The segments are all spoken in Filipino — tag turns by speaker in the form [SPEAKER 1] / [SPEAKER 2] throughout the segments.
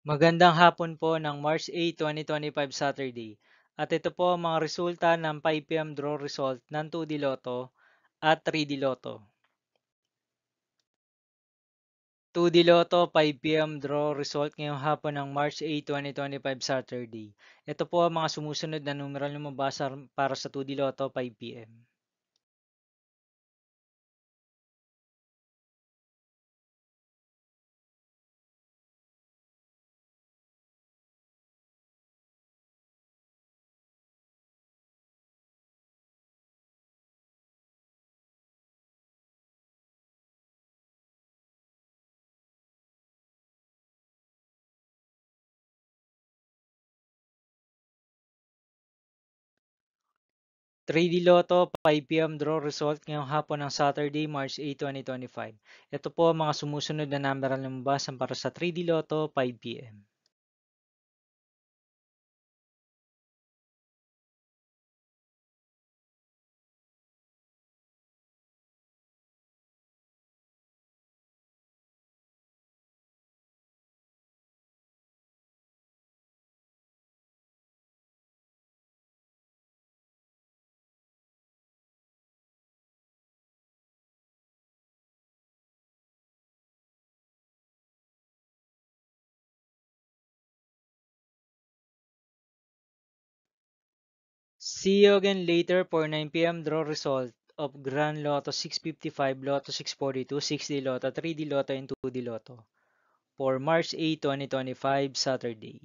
[SPEAKER 1] Magandang hapon po ng March 8, 2025 Saturday. At ito po ang mga resulta ng 5 p.m. draw result ng 2D Lotto at 3D Lotto. 2D Lotto 5 p.m. draw result ngayong hapon ng March 8, 2025 Saturday. Ito po ang mga sumusunod na numeral lumabas para sa 2D Lotto 5 p.m. 3D Lotto 5 p.m. draw result ngayong hapon ng Saturday, March 8, 2025. Ito po ang mga sumusunod na numeral lumabas para sa 3D Lotto 5 p.m. 'See you again later for 9 p.m. draw result of Grand Lotto 655, Lotto 642, 6D Lotto, 3D Lotto, and 2D Lotto for March 8, 2025, Saturday.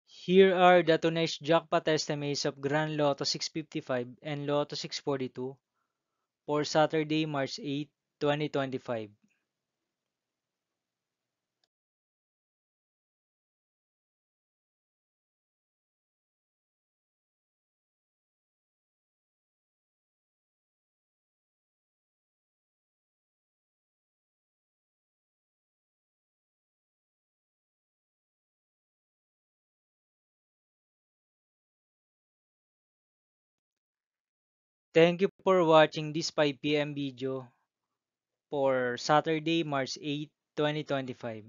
[SPEAKER 1] Here are the tonight's jackpot estimates of Grand Lotto 655 and Lotto 642 for Saturday, March 8, 2025. Thank you for watching this 5 p.m. video for Saturday, March 8, 2025.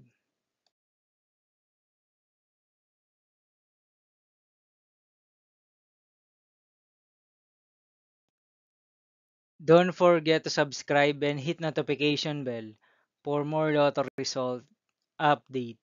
[SPEAKER 1] Don't forget to subscribe and hit notification bell for more lotto result update.